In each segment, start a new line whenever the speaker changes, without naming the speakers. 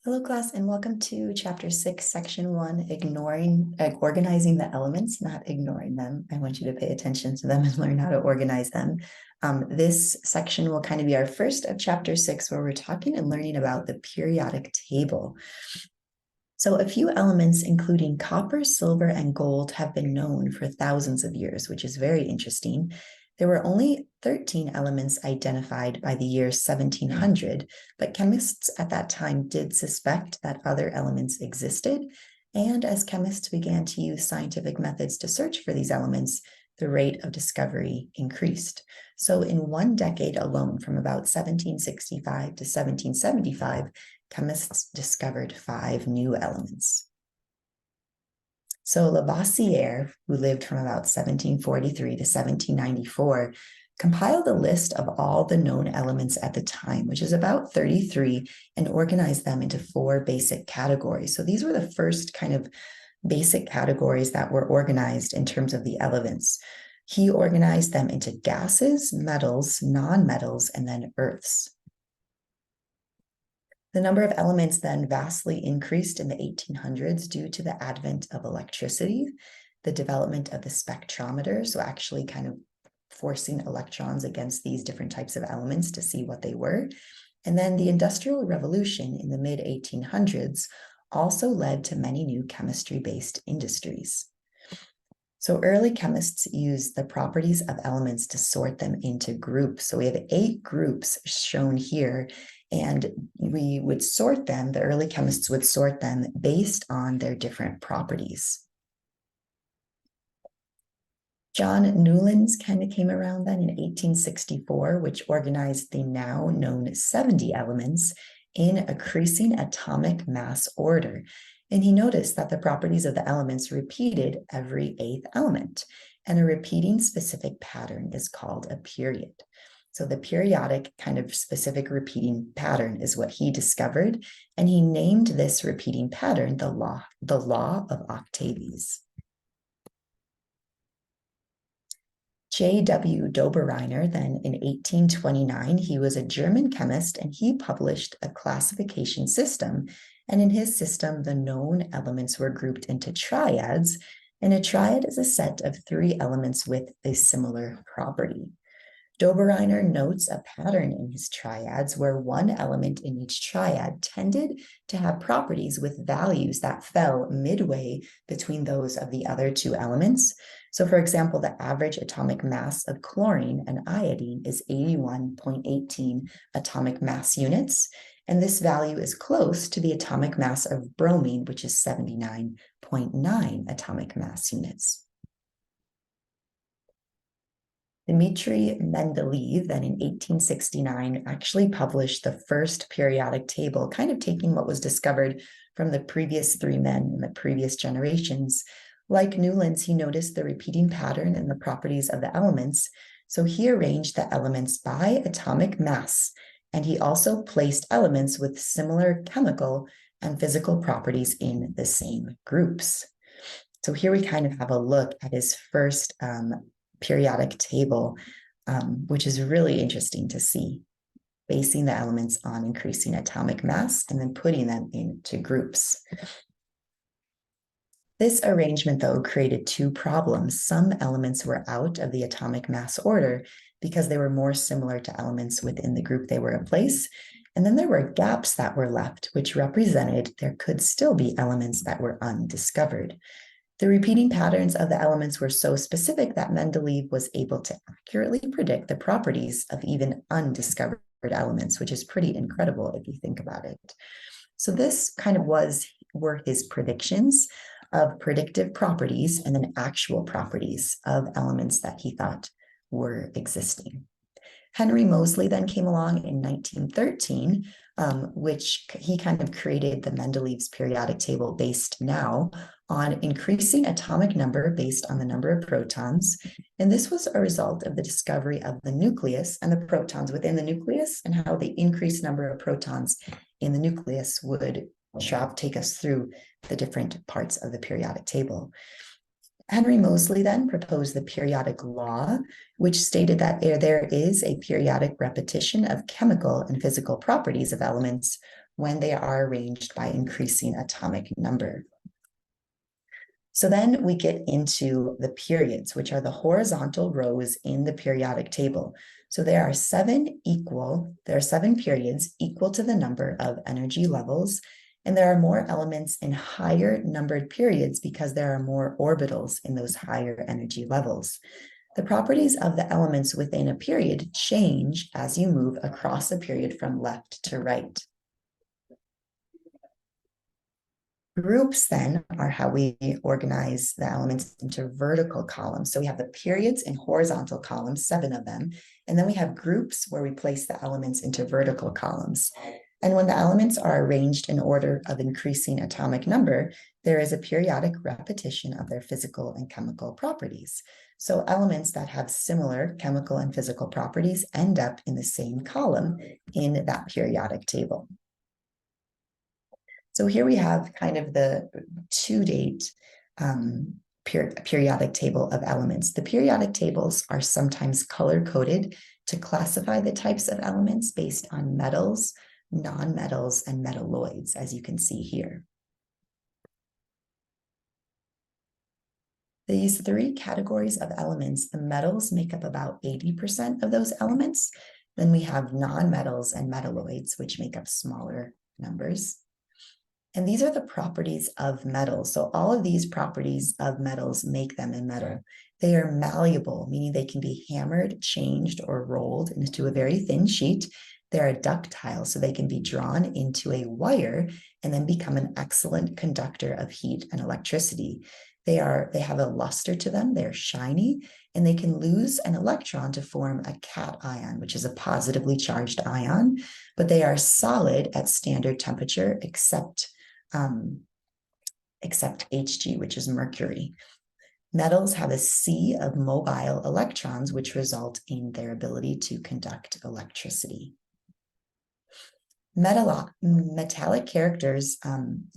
Hello, class, and welcome to Chapter 6, Section 1, Organizing the Elements, not ignoring them. I want you to pay attention to them and learn how to organize them. This section will kind of be our first of Chapter 6, where we're talking and learning about the periodic table. So a few elements, including copper, silver, and gold, have been known for thousands of years, which is very interesting. There were only 13 elements identified by the year 1700, but chemists at that time did suspect that other elements existed. And as chemists began to use scientific methods to search for these elements, the rate of discovery increased. So in one decade alone, from about 1765 to 1775, chemists discovered 5 new elements. So Lavoisier, who lived from about 1743 to 1794, compiled a list of all the known elements at the time, which is about 33, and organized them into 4 basic categories. So these were the first kind of basic categories that were organized in terms of the elements. He organized them into gases, metals, non-metals, and then earths. The number of elements then vastly increased in the 1800s due to the advent of electricity, the development of the spectrometer, so actually kind of forcing electrons against these different types of elements to see what they were. And then the Industrial Revolution in the mid-1800s also led to many new chemistry-based industries. So early chemists used the properties of elements to sort them into groups. So we have 8 groups shown here, and we would sort them, the early chemists would sort them based on their different properties. John Newlands kind of came around then in 1864, which organized the now known 70 elements in a increasing atomic mass order. And he noticed that the properties of the elements repeated every 8th element, and a repeating specific pattern is called a period. So the periodic kind of specific repeating pattern is what he discovered, and he named this repeating pattern the law of Octavius. J.W. Dobereiner, then in 1829, he was a German chemist, and he published a classification system. And in his system, the known elements were grouped into triads, and a triad is a set of 3 elements with a similar property. Dobereiner notes a pattern in his triads where one element in each triad tended to have properties with values that fell midway between those of the other 2 elements. So for example, the average atomic mass of chlorine and iodine is 81.18 atomic mass units, and this value is close to the atomic mass of bromine, which is 79.9 atomic mass units. Dmitry Mendeleev, then in 1869, actually published the first periodic table, kind of taking what was discovered from the previous 3 men in the previous generations. Like Newlands, he noticed the repeating pattern and the properties of the elements, so he arranged the elements by atomic mass, and he also placed elements with similar chemical and physical properties in the same groups. So here we kind of have a look at his first periodic table, which is really interesting to see, basing the elements on increasing atomic mass and then putting them into groups. This arrangement, though, created 2 problems. Some elements were out of the atomic mass order because they were more similar to elements within the group they were in place. And then there were gaps that were left, which represented there could still be elements that were undiscovered. The repeating patterns of the elements were so specific that Mendeleev was able to accurately predict the properties of even undiscovered elements, which is pretty incredible if you think about it. So this kind of were his predictions of predictive properties and then actual properties of elements that he thought were existing. Henry Moseley then came along in 1913, which he kind of created the Mendeleev's periodic table based now on increasing atomic number based on the number of protons. And this was a result of the discovery of the nucleus and the protons within the nucleus, and how the increased number of protons in the nucleus would take us through the different parts of the periodic table. Henry Moseley then proposed the periodic law, which stated that there is a periodic repetition of chemical and physical properties of elements when they are arranged by increasing atomic number. So then we get into the periods, which are the horizontal rows in the periodic table. So there are seven periods equal to the number of energy levels, and there are more elements in higher numbered periods because there are more orbitals in those higher energy levels. The properties of the elements within a period change as you move across a period from left to right. Groups then are how we organize the elements into vertical columns. So we have the periods in horizontal columns, 7 of them, and then we have groups where we place the elements into vertical columns. And when the elements are arranged in order of increasing atomic number, there is a periodic repetition of their physical and chemical properties. So elements that have similar chemical and physical properties end up in the same column in that periodic table. So here we have kind of the to-date periodic table of elements. The periodic tables are sometimes color-coded to classify the types of elements based on metals, non-metals, and metalloids, as you can see here. These 3 categories of elements, the metals make up about 80% of those elements. Then we have non-metals and metalloids, which make up smaller numbers. And these are the properties of metals. So all of these properties of metals make them a metal. They are malleable, meaning they can be hammered, changed, or rolled into a very thin sheet. They're ductile, so they can be drawn into a wire and then become an excellent conductor of heat and electricity. They have a luster to them, they're shiny, and they can lose an electron to form a cation, which is a positively charged ion, but they are solid at standard temperature except Hg, which is mercury. Metals have a sea of mobile electrons, which result in their ability to conduct electricity. Metallic characters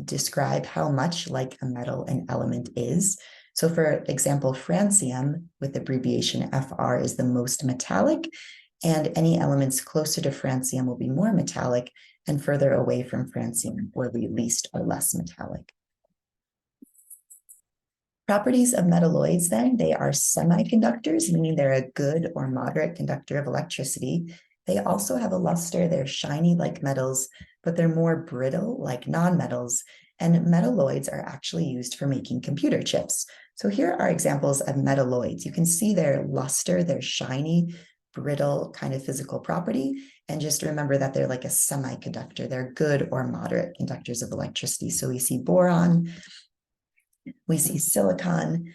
describe how much like a metal an element is. So for example, francium with abbreviation Fr is the most metallic, and any elements closer to francium will be more metallic, and further away from francium will be least or less metallic. Properties of metalloids then, they are semiconductors, meaning they're a good or moderate conductor of electricity. They also have a luster, they're shiny like metals, but they're more brittle like nonmetals, and metalloids are actually used for making computer chips. So here are examples of metalloids. You can see their luster, their shiny, brittle kind of physical property, and just remember that they're like a semiconductor. They're good or moderate conductors of electricity. So we see boron, we see silicon,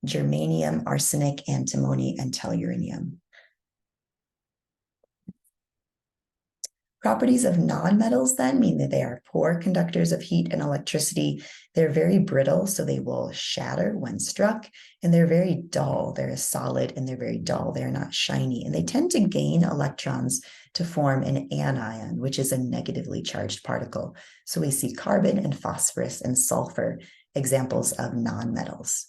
germanium, arsenic, antimony, and telluranium. Properties of nonmetals then mean that they are poor conductors of heat and electricity. They're very brittle, so they will shatter when struck, and they're very dull. They're solid and they're very dull. They're not shiny, and they tend to gain electrons to form an anion, which is a negatively charged particle. So we see carbon and phosphorus and sulfur, examples of nonmetals.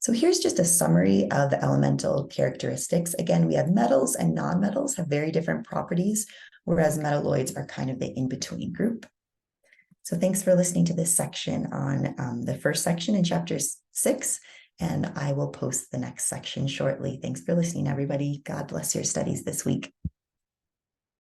So here's just a summary of the elemental characteristics. Again, we have metals and nonmetals have very different properties, whereas metalloids are kind of the in-between group. So thanks for listening to this section on the first section in chapter 6, and I will post the next section shortly. Thanks for listening, everybody. God bless your studies this week.